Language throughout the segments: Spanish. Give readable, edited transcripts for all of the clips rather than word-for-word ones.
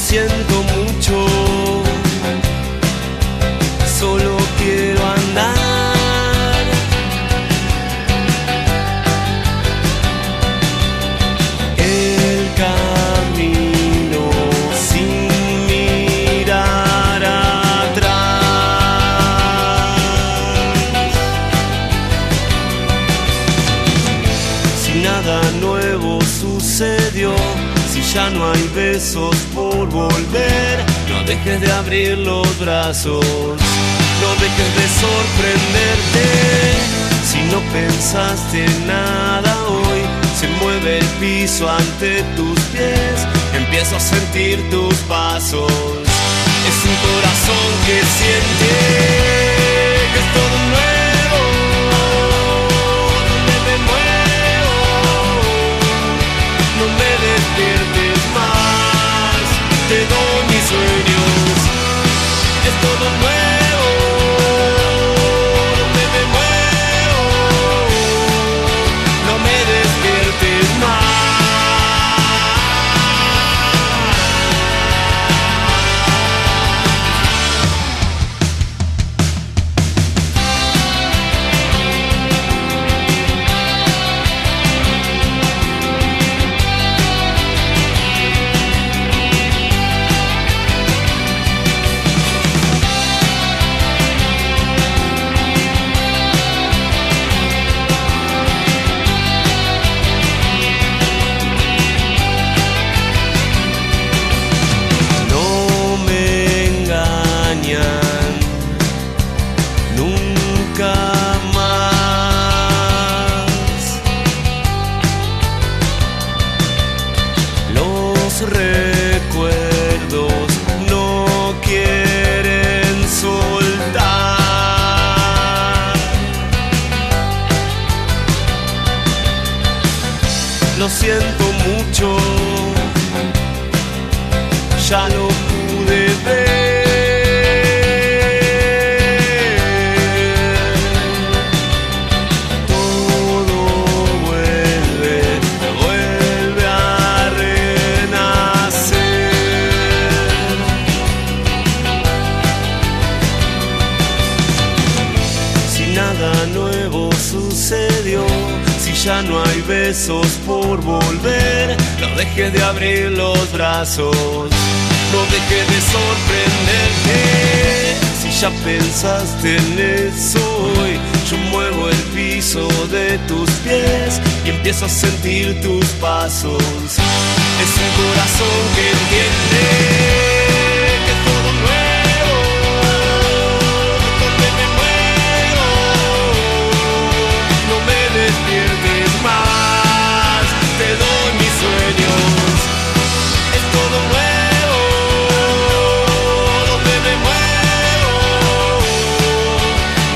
siento mucho, solo quiero andar. El camino sin mirar atrás. Si nada nuevo sucedió, si ya no hay besos por volver, no dejes de abrir los brazos, no dejes de sorprenderte. Si no pensaste nada hoy, se mueve el piso ante tus pies, empiezo a sentir tus pasos. Es un corazón que siente que es todo nuevo, donde me muevo. No me despiertes más, te doy mis sueños. Es todo nuevo, donde me muevo. No me despiertes más. Recuerdos no quieren soltar. Lo siento mucho, ya lo pude ver. Todo vuelve a renacer. Si nada nuevo sucedió, si ya no hay besos por volver, no dejes de abrir los brazos, no dejes de sorprenderte. Si ya pensaste en eso hoy, yo muevo el piso de tus pies y empiezo a sentir tus pasos. Es un corazón que entiende que es todo nuevo, donde me muero. No me despiertes más, te doy mis sueños. Es todo nuevo, donde me muevo.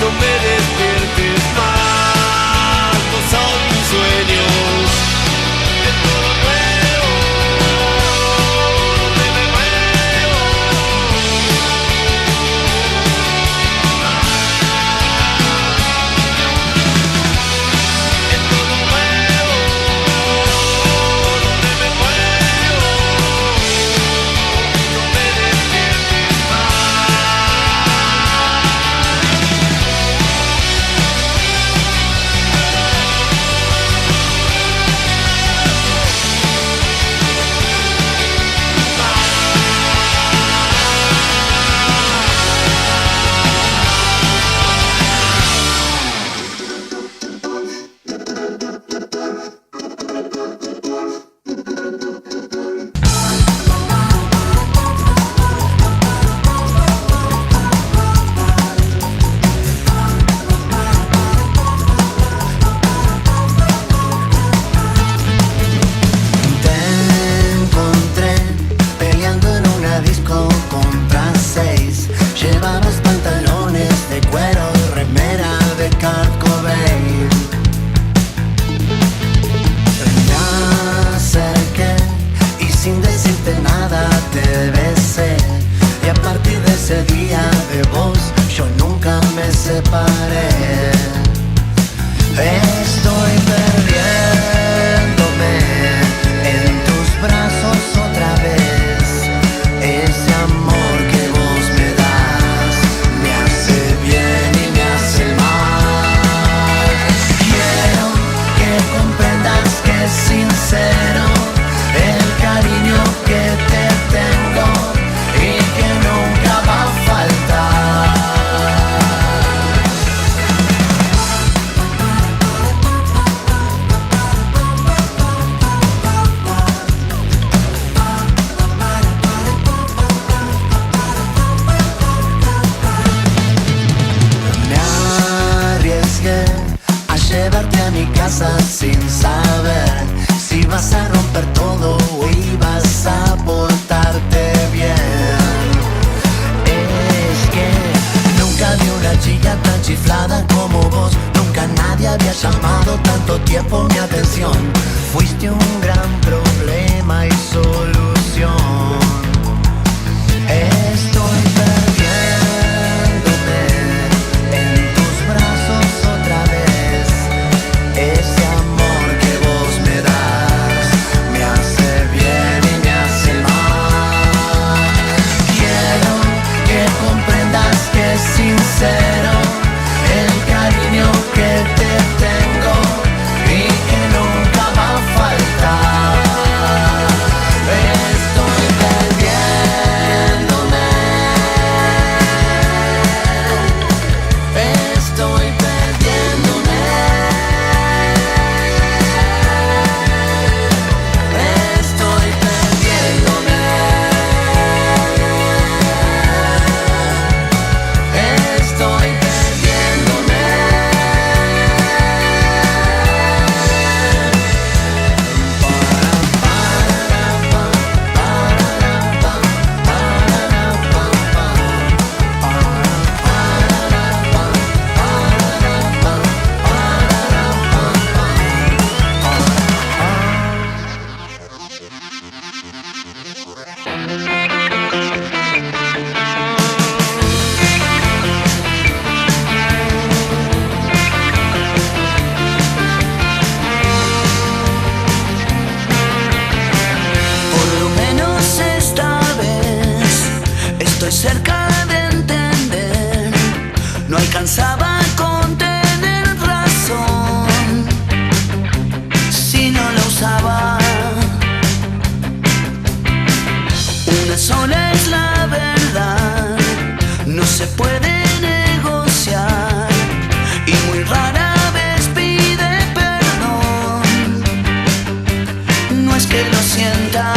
No me despiertes más, no son mis sueños. Es todo nuevo, donde me muevo. Es todo nuevo, donde me muevo. No me despiertes más. Te encontré peleando en una disco contra 6. Llevabas pantalones de cuero y remera de Kurt Cobain. Me acerqué y sin decirte nada te besé. Y a partir de ese día de vos yo nunca me separé. Estoy perdiéndome en tus brazos otra vez. Estoy cerca de entender, no alcanzaba a contener razón si no la usaba. Una sola es la verdad, no se puede negociar y muy rara vez pide perdón. No es que lo sienta,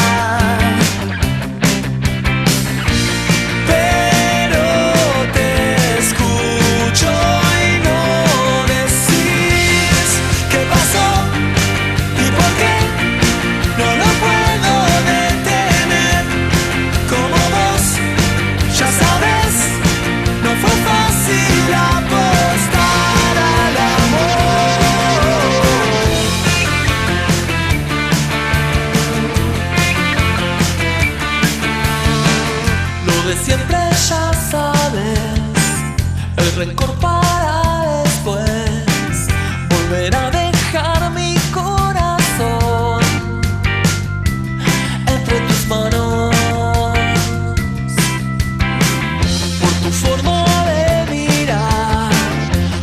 siempre ya sabes, el rencor para después volver a dejar mi corazón entre tus manos. Por tu forma de mirar,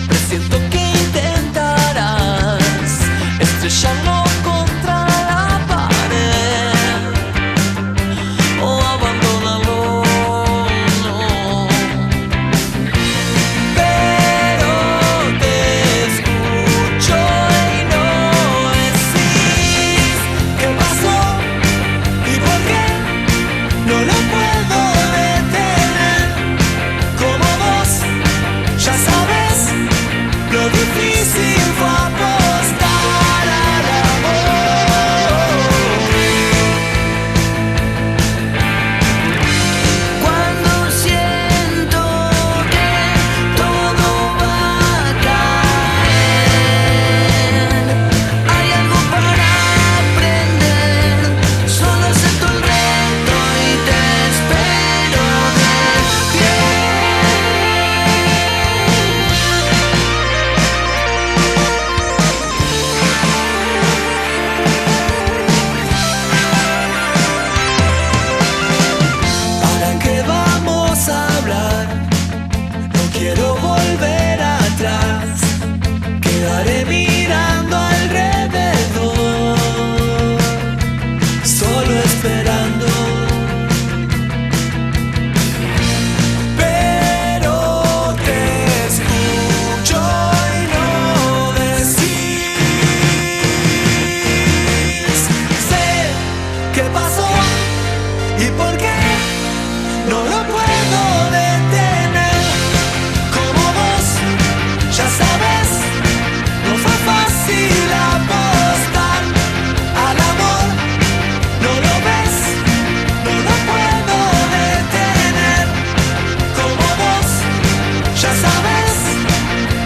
presiento que intentarás estrellarlo contra la pared o abandonarlo. Quiero volver atrás, quedaré mirando alrededor, solo esperando. Pero te escucho y no decís. Sé qué pasó y por qué no lo puedo detener. Ya sabes, no fue fácil apostar al amor. No lo ves, no lo puedo detener. Como vos, ya sabes,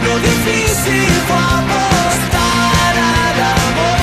lo difícil fue apostar al amor.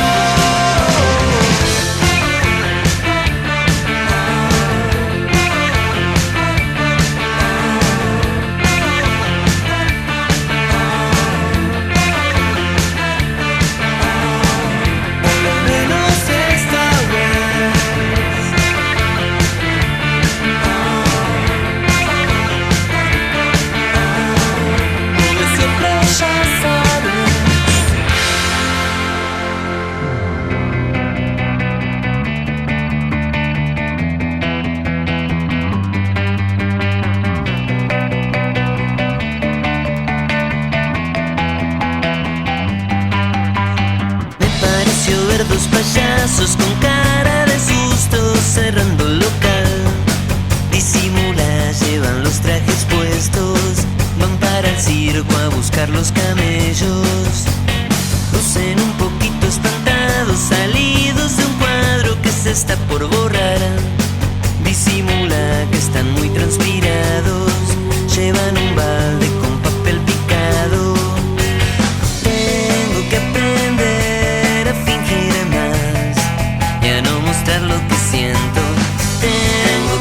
Dos payasos con cara de susto cerrando el local. Disimula, llevan los trajes puestos, van para el circo a buscar los camellos. Lucen un poquito espantados, salidos de un cuadro que se está por borrar. Disimula que están muy transpirados, llevan un balde con papel picado. Tengo que aprender a fingir más y a no mostrar lo que siento. Tengo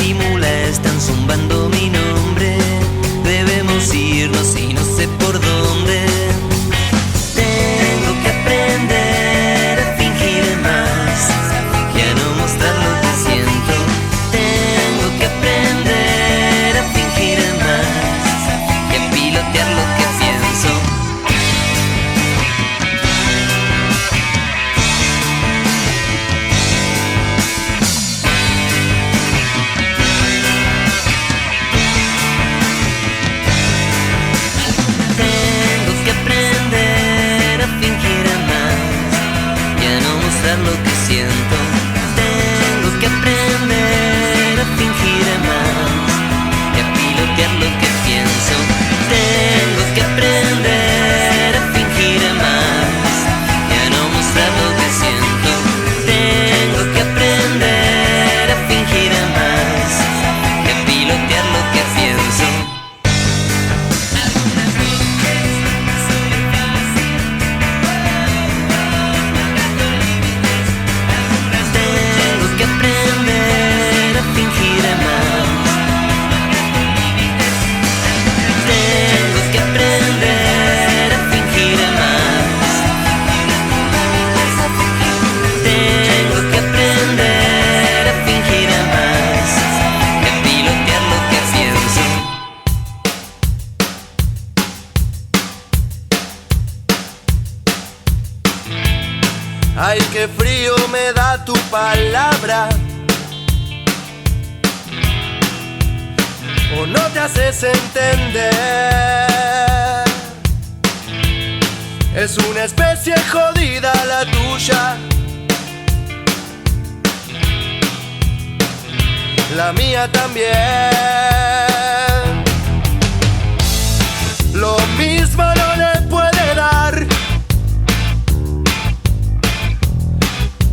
disimula, están zumbando mi nombre. Debemos irnos y no sé por dónde. Tengo que aprender a fingir más y a no mostrar lo que siento. Tengo que aprender a fingir más y a pilotear lo que pienso. Lo que siento, tengo que aprender a fingir más y a pilotear lo que pienso. Tengo que aprender a fingir más y a no mostrar lo que siento. Tengo que aprender a fingir más y a pilotear lo que pienso. Ay, qué frío me da tu palabra. O no te haces entender. Es una especie jodida la tuya. La mía también. Lo mismo no le puede dar.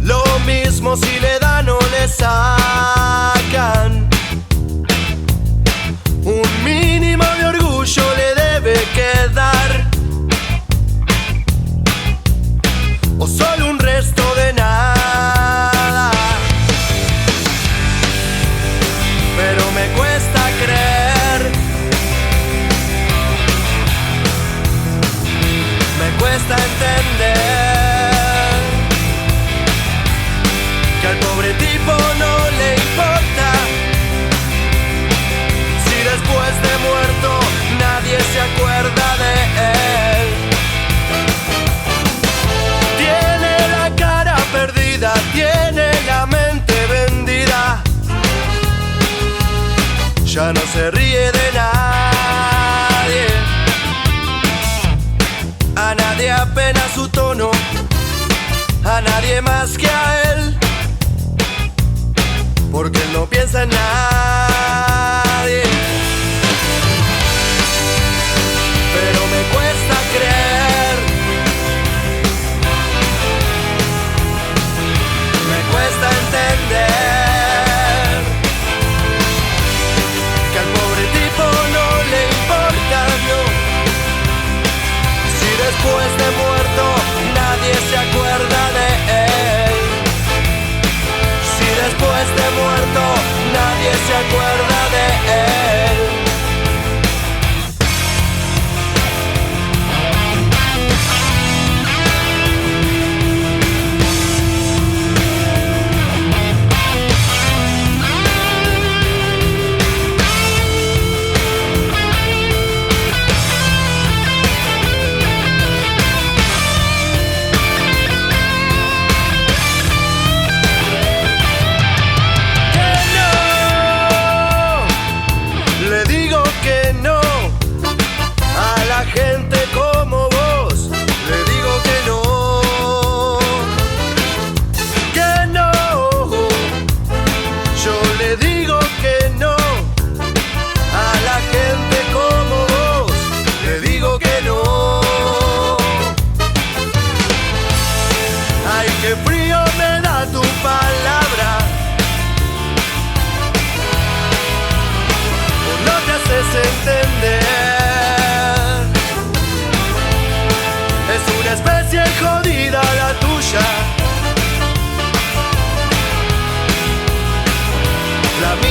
Lo mismo si le dan o le sacan. Un mínimo de orgullo le debe quedar. O solo un resto de nada. Pero me cuesta creer. Me cuesta entender que al pobre tipo no le importa si después de muerto nadie se acuerda de él. Tiene la cara perdida, tiene la mente vendida. Ya no se ríe de nadie. A nadie apena su tono, a nadie más que a él. Porque él no piensa en nadie. Pero me cuesta creer. Me cuesta entender que al pobre tipo no le importa, no. Si después de muerto nadie se acuerda de él. Después de muerto nadie se acuerda de él.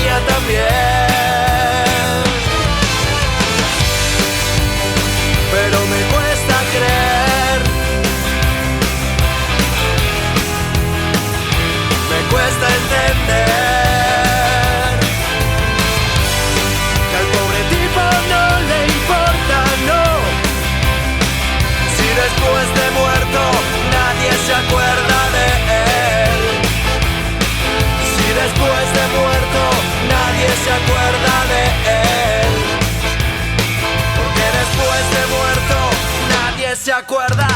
mía también. Pero me cuesta creer, me cuesta entender que al pobre tipo no le importa, no. Si después de muerto nadie se acuerda de él, si después de muerto nadie se acuerda de él, porque después de muerto nadie se acuerda.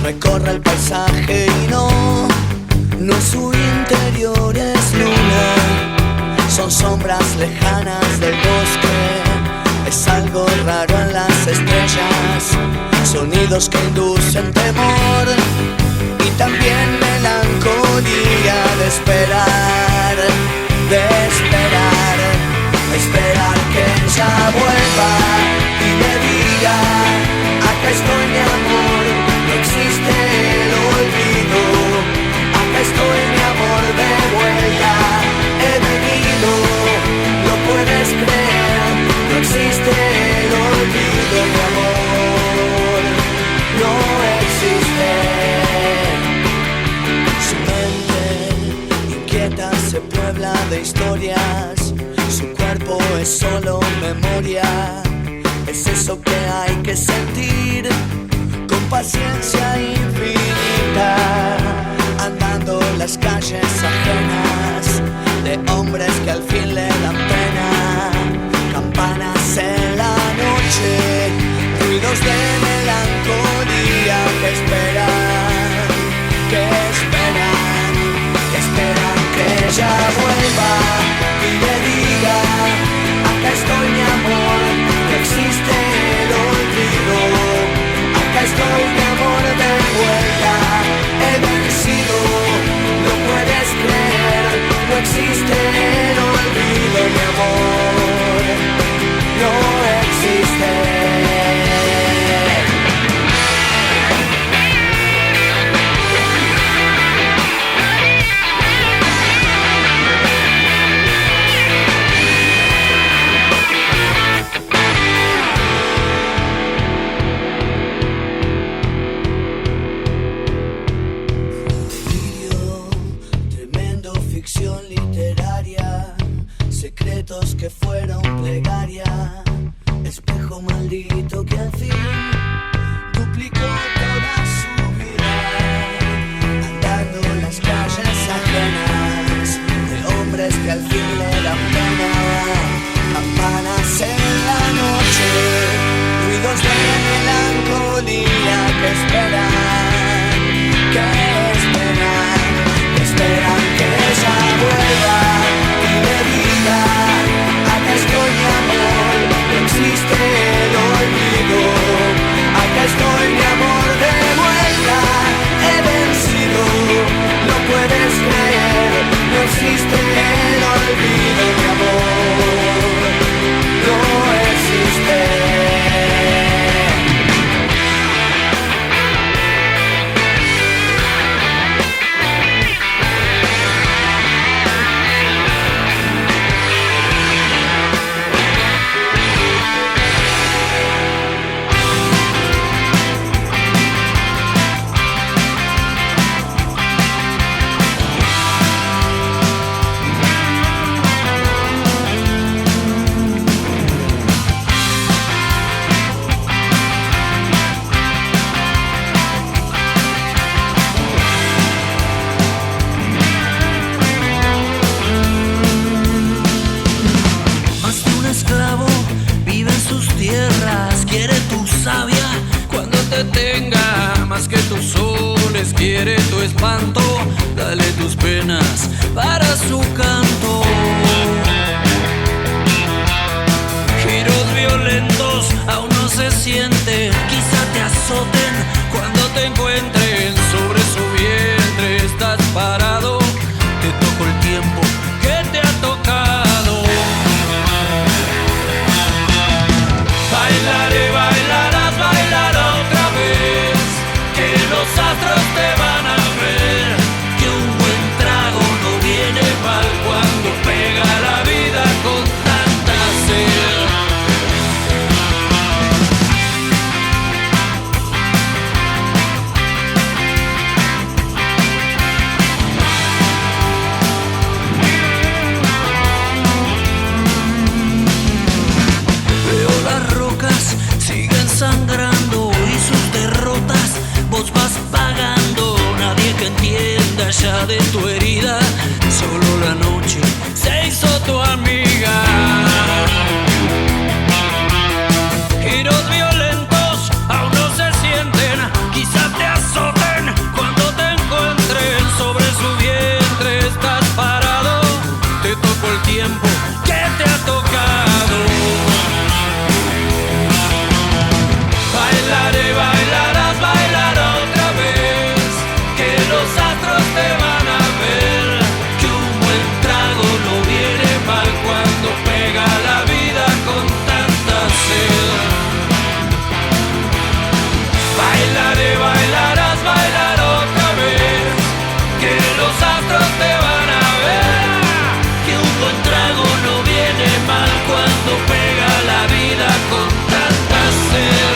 Recorre el paisaje y no su interior es luna, son sombras lejanas del bosque, es algo raro en las estrellas, sonidos que inducen temor y también melancolía de esperar, esperar que ella vuelva y me diga, acá estoy mi amor. No existe el olvido, acá estoy mi amor de vuelta, he venido, lo puedes creer, no existe el olvido, mi amor, no existe. Su mente inquieta se puebla de historias, su cuerpo es solo memoria, es eso que hay que sentir. Con paciencia infinita, andando las calles ajenas de hombres que al fin le dan pena, campanas en la noche, ruidos de melancolía que esperan, que ella vuelva y le diga, acá estoy mi amor, no existe el olvido. Acá estoy mi amor de vuelta, he vencido, lo puedes creer, no existe el olvido, mi amor, no existe. Que fueron plegaria, espejo maldito que al fin duplicó toda su vida, andando en las calles ajenas de hombres que al fin le dan pena, campanas en la noche, ruidos de melancolía que esperan, que ella vuelva y me diga, acá estoy mi amor, no existe el olvido, acá estoy mi amor de vuelta, he vencido, no puedes creer, no existe el olvido, mi amor. esclavo, vive en sus tierras, quiere tu savia cuando te tenga más que tus soles, quiere tu espanto, dale tus penas para su canto. Giros violentos aún no se sienten, quizá te azoten cuando te encuentren sobre su vientre. Estás parado, te tocó el tiempo que te ha tocado. Bailaré, bailarás, bailará otra vez, que los astros te van a ver, que un buen trago no viene mal cuando pega la vida con tanta sed. Sangrando y sus derrotas vos vas pagando. Nadie que entienda ya de tu herida, solo la noche se hizo tu amiga. Giros violentos aún no se sienten, quizás te azoten cuando te encuentren sobre su vientre. Estás parado, te tocó el tiempo que te ha tocado. Bailaré, bailarás, bailará otra vez, que los astros te van a ver, que un buen trago no viene mal cuando pega la vida con tanta sed. Bailaré, bailarás, bailará otra vez, que los astros te van a ver, que un buen trago no viene mal cuando pega la vida con tanta sed.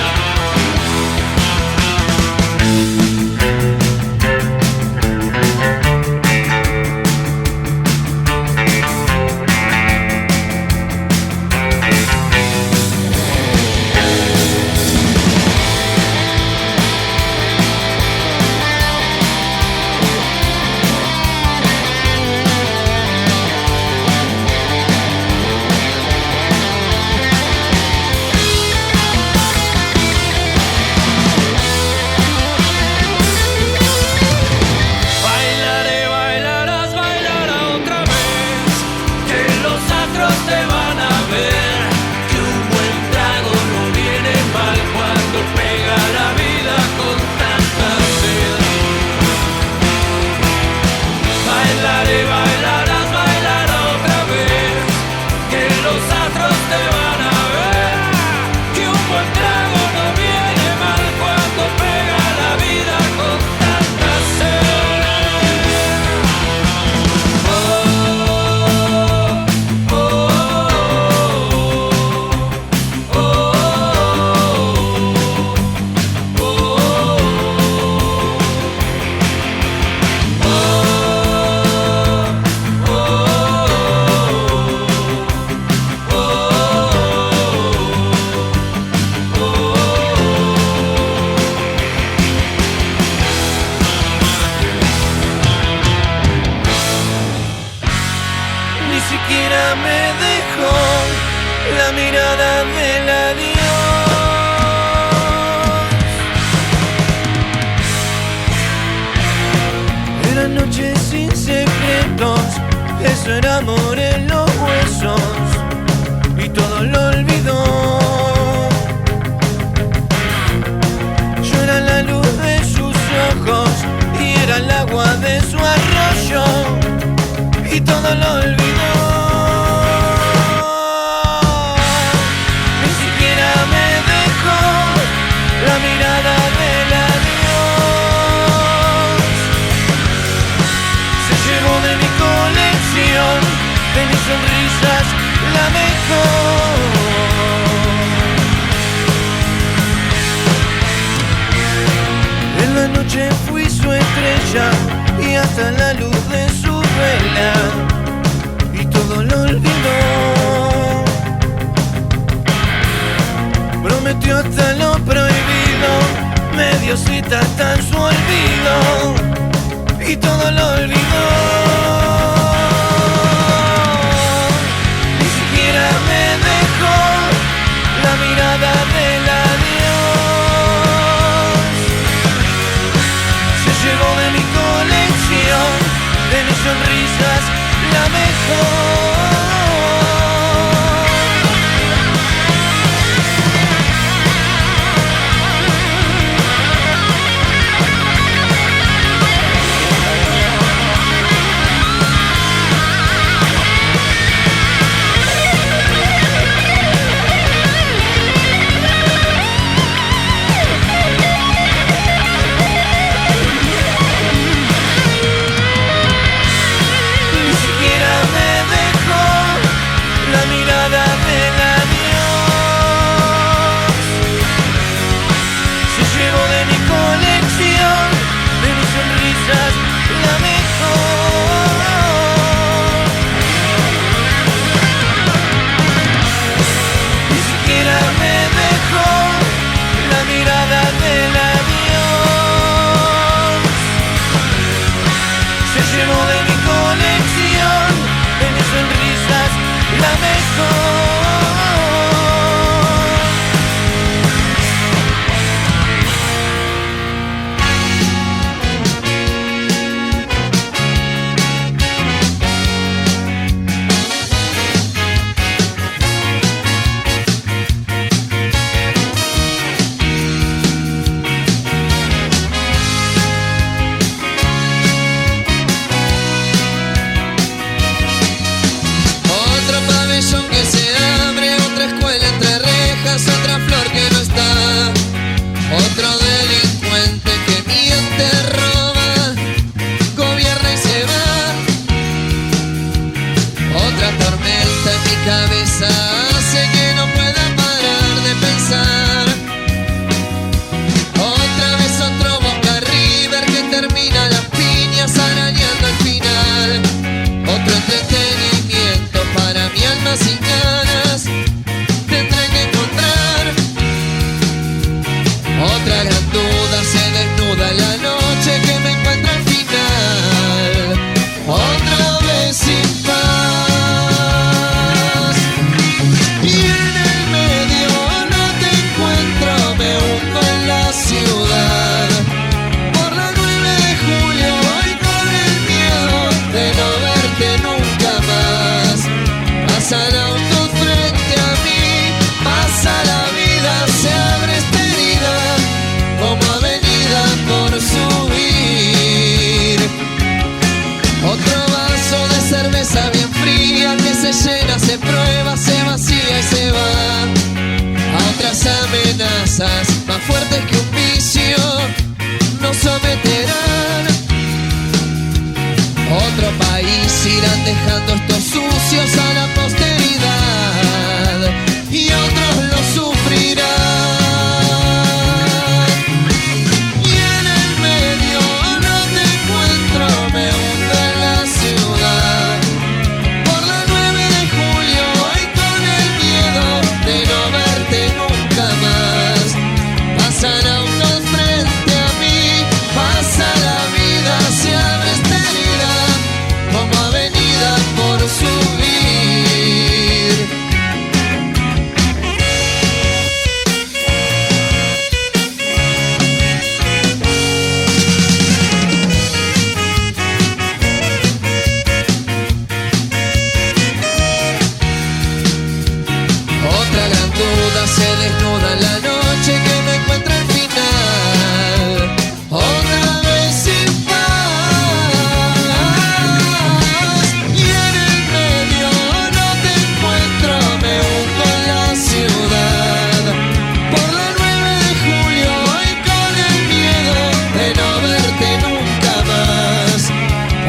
Y hasta la luz de su vela, y todo lo olvidó. Prometió hasta lo prohibido, me dio cita hasta en su olvido, y todo lo olvidó. Ni siquiera me dejó Otro delincuente que miente, roba, gobierna y se va. Otra tormenta en mi cabeza hace que no pueda parar de pensar. Otra vez otro Boca River que termina las piñas arañando al final. Otro entretenimiento para mi alma sin ganas tendré que encontrar. Otra gran duda se desnuda en la noche que me encuentra al final. Otra vez sin paz. Y en el medio no te encuentro, me hundo en la ciudad. Por la 9 de julio voy con el miedo de no verte nunca más. Pasan autos frente a mí, pasa la vida, se abre esta herida como avenida por subir. Otro vaso de cerveza bien fría que se llena, se prueba, se vacía y se va. A otras amenazas más fuertes que un vicio nos someterán. Otro país irán dejando estos sucios a la posteridad y otros lo sufrirán. Y en el medio no te encuentro, me hundo en la ciudad. Por la 9 de julio voy con el miedo de no verte nunca más. Pasan autos frente a mí, pasa la vida, se abre esta herida como avenida por subir. Otra gran duda se desnuda en la noche que me encuentra al final. Otra vez sin paz. Y en el medio no te encuentro, me hundo en la ciudad. Por la 9 de julio voy con el miedo de no verte nunca más.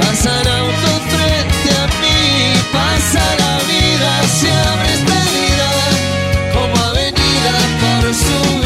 Pasan autos frente a mí, pasa la vida, se abre esta herida como avenida por subir.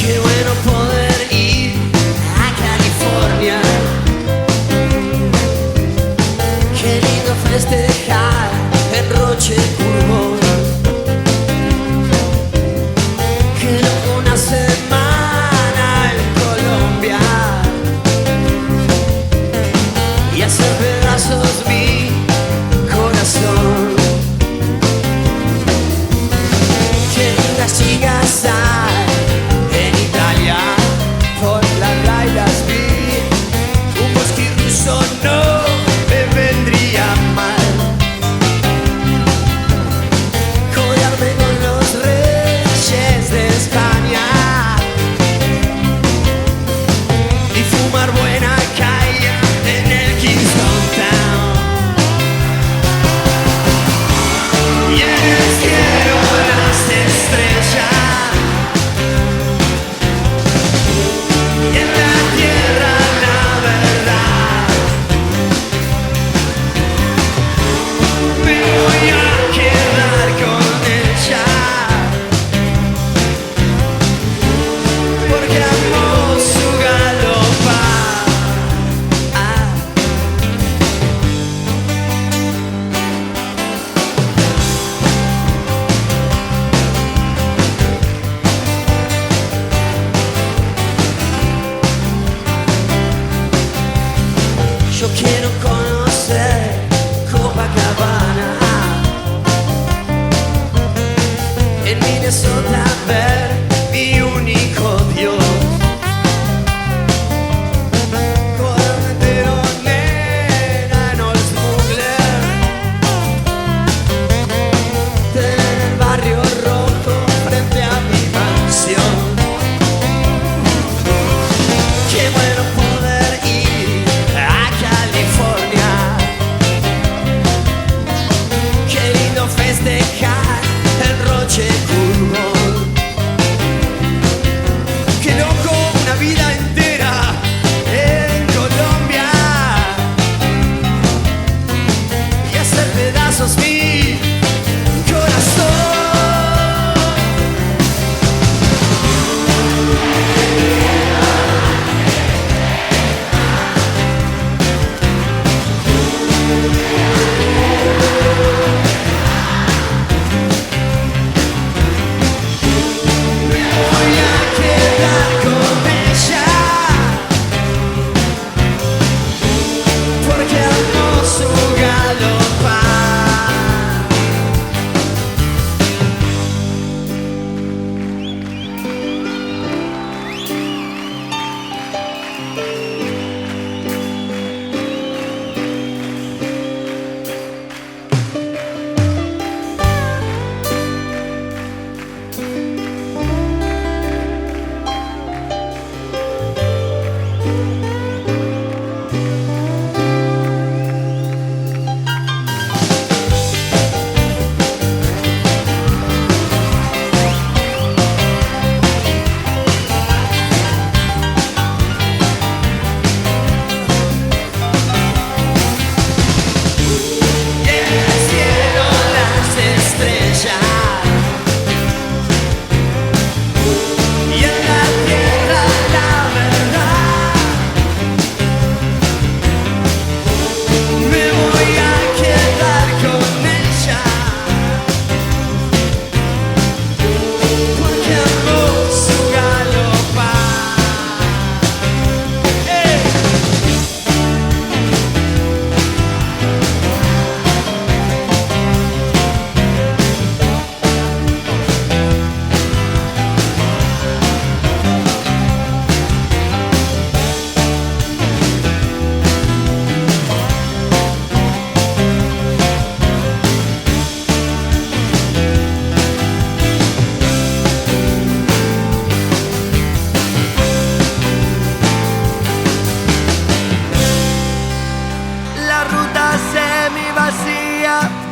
Qué bueno poder ir a California. Qué lindo festejar en Roche Curvo. Quiero una semana en Colombia y hacer pedazos mi corazón. Qué lindas chicas hay en Italia, por las rayas vi un bosque ruso, no me vendría mal. Codearme con los reyes de España y fumar buena caña en el Kingston Town. Y en el cielo las estrellas y en la tierra la verdad. Me voy a quedar con ella porque amo su galopar. festejar el Roche Curvo, que loco una vida entera en Colombia y hacer pedazos mi corazón.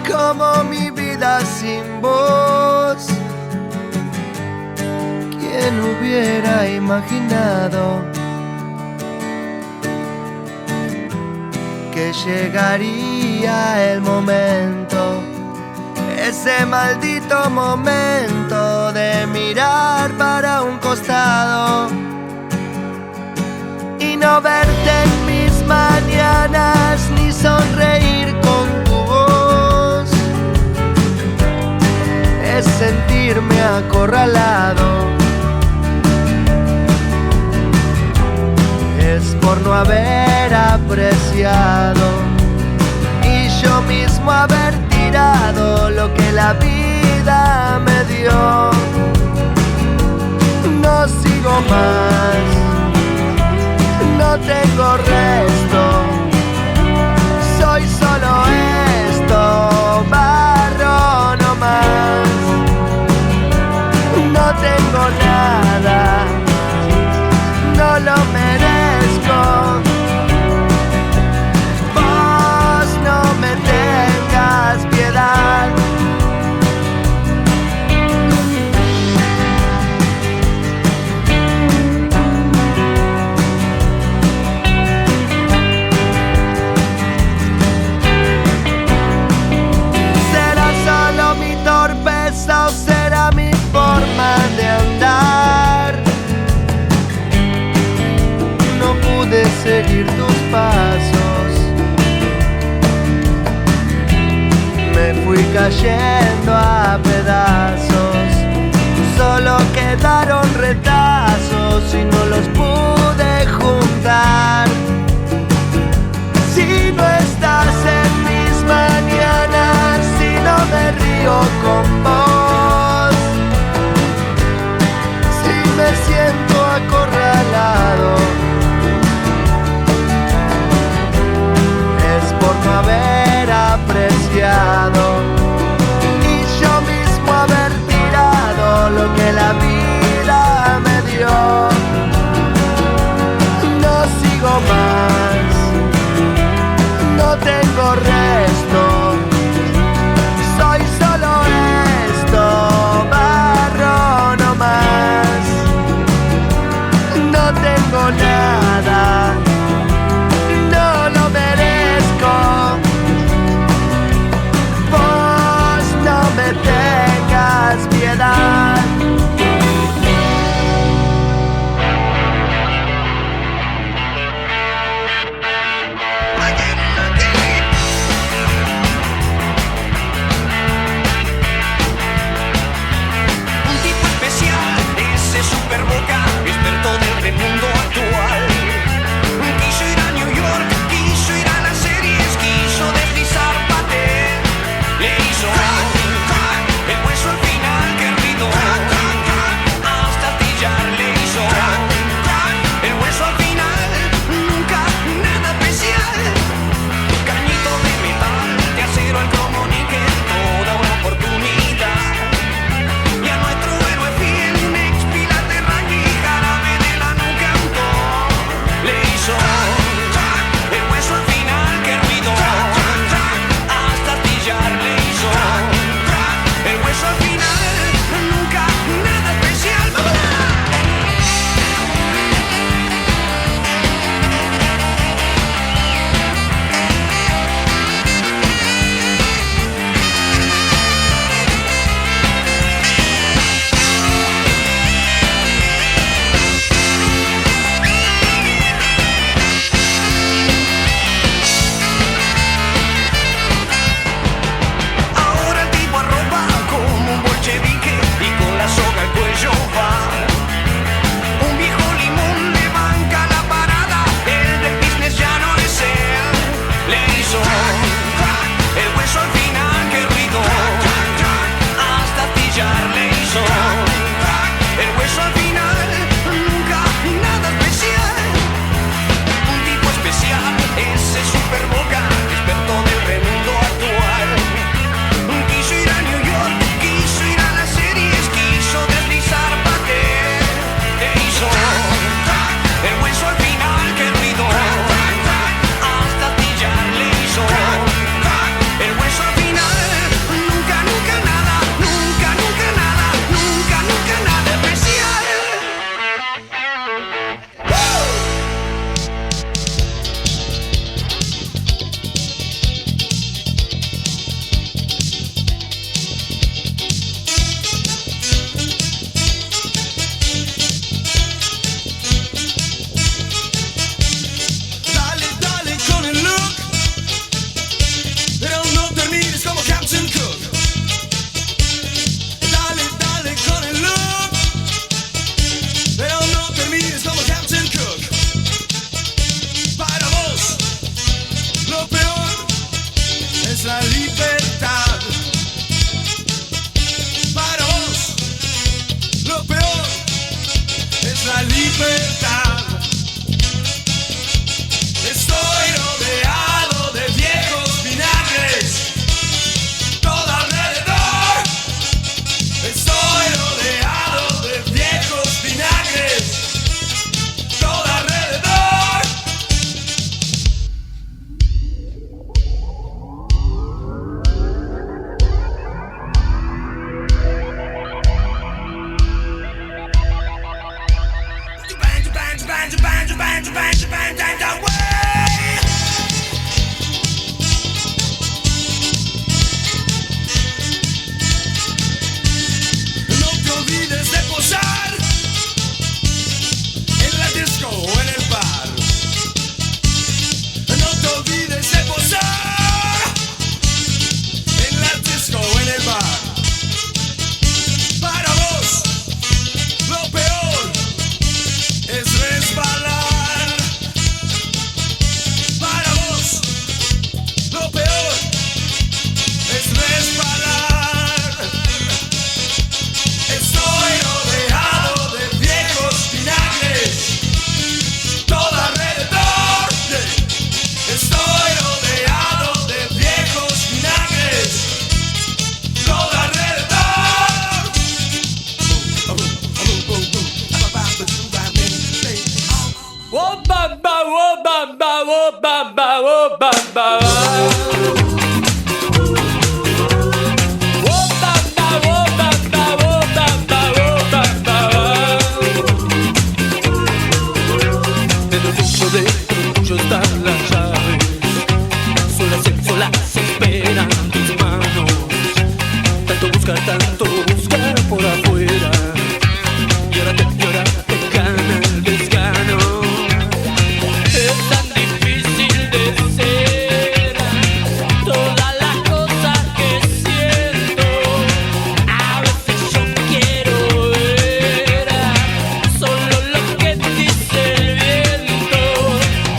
Como mi vida sin voz. ¿Quién hubiera imaginado que llegaría el momento, ese maldito momento de mirar para un costado y no verte en mis mañanas ni sonreír con tu voz? Es sentirme acorralado, es por no haber apreciado y yo mismo haber tirado lo que la vida me dio. No sigo más, no tengo resto, soy solo esto, barro no más. No tengo nada, no lo merezco. Vos no me tengas piedad. ¿Será solo mi torpeza o será mi forma de andar? No pude seguir tus pasos, me fui cayendo a pedazos, solo quedaron retazos y no los pude juntar. Si no estás en mis mañanas, si no me río con vos, si me siento acorralado, es por no haber apreciado y yo mismo haber tirado lo que la vida me dio. No sigo más, no tengo resto, soy solo Tanto buscar por afuera y ahora te gana el desgano. Es tan difícil de ser todas las cosas que siento. A veces yo quiero ver solo lo que dice el viento.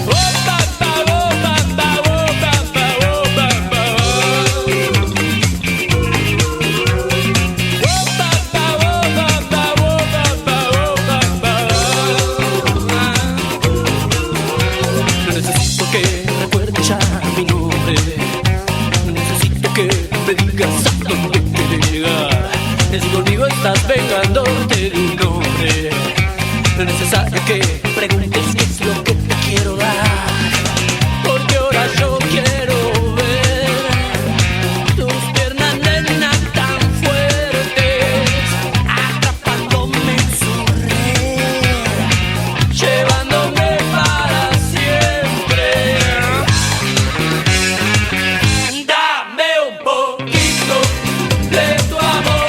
Oh, ba, ba, oh, ba, ba, oh, ba, ba, oh, ba, ba, oh. Necesito que recuerdes ya mi nombre. Necesito que me digas a dónde quieres llegar. Si conmigo estás vengándote de un hombre. No es necesario que preguntes qué es lo que te quiero dar, porque ahora yo quiero ver tus piernas, nena, tan fuertes, atrapándome en su red, llevándome para siempre. Dame un poquito de tu amor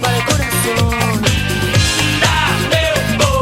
para el corazón. Dame un poquito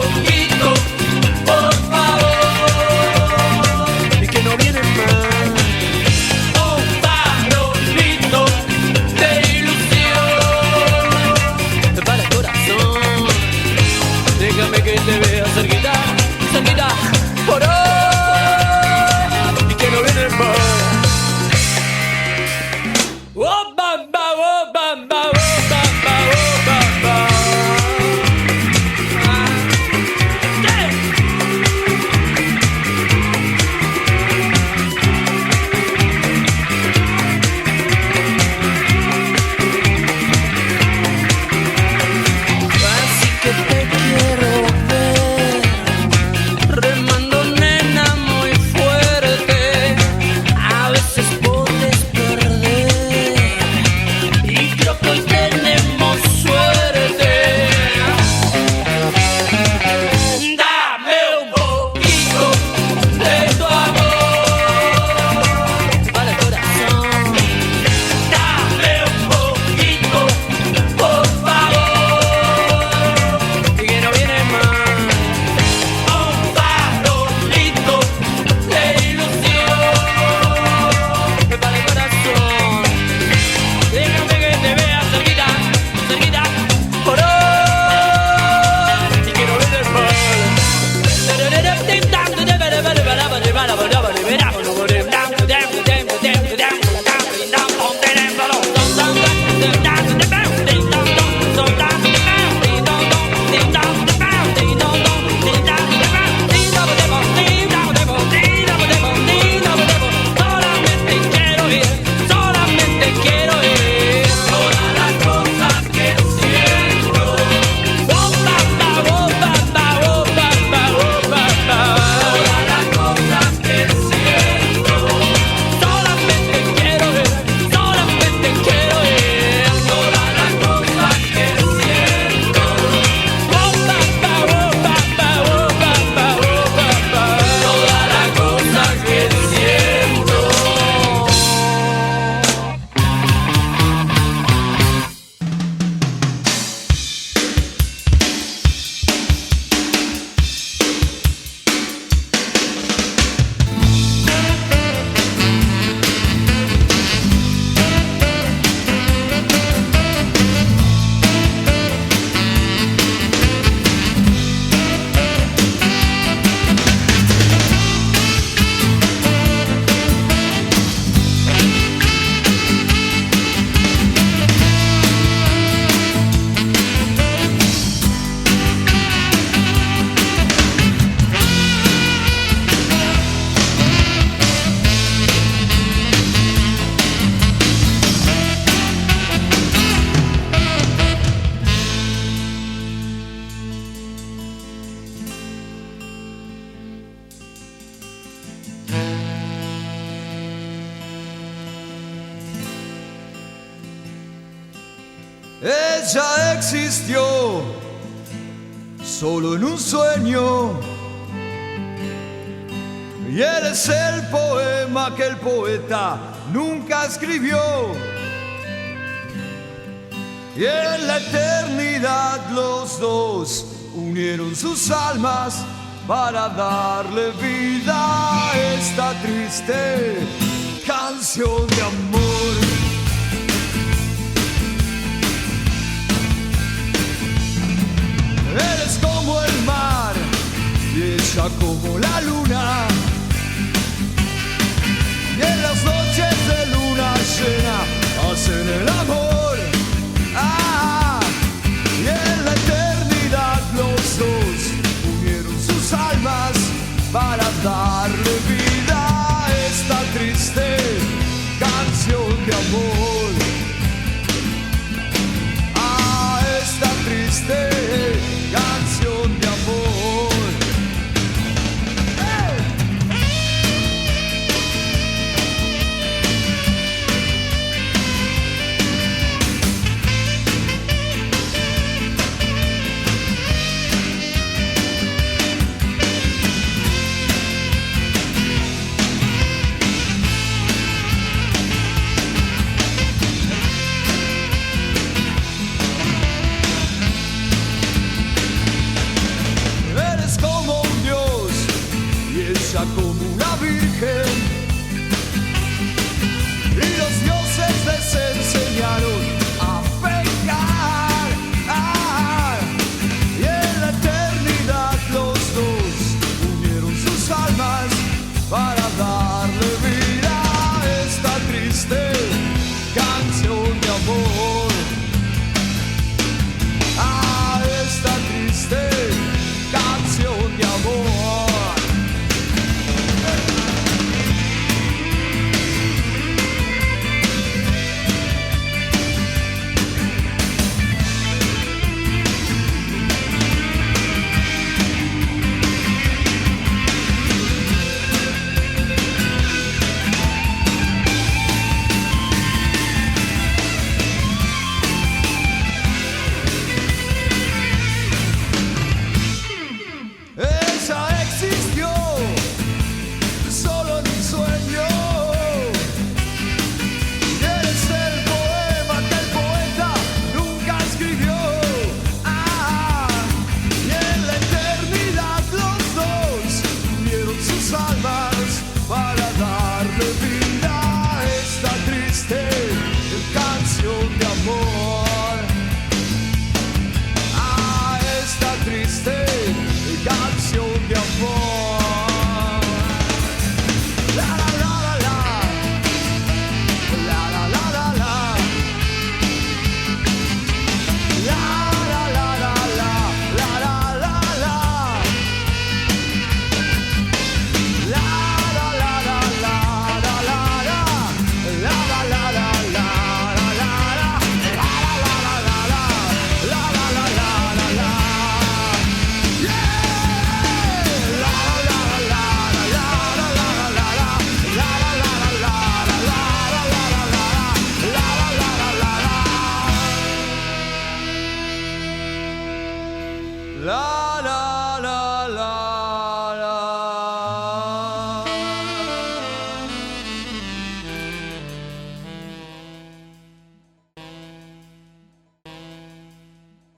Ella existió solo en un sueño. Y él es el poema que el poeta nunca escribió. Y en la eternidad los dos unieron sus almas para darle vida a esta triste canción de amor. Él es como el mar y ella como la luna. Y en las noches de luna llena hacen el amor. Y en la eternidad los dos unieron sus almas para darle vida a esta triste canción de amor. A esta triste canción de amor. Como una virgen, y los dioses les enseñaron a pecar. Y en la eternidad los dos unieron sus almas para darle vida a esta triste canción de amor. A esta triste canción de amor. La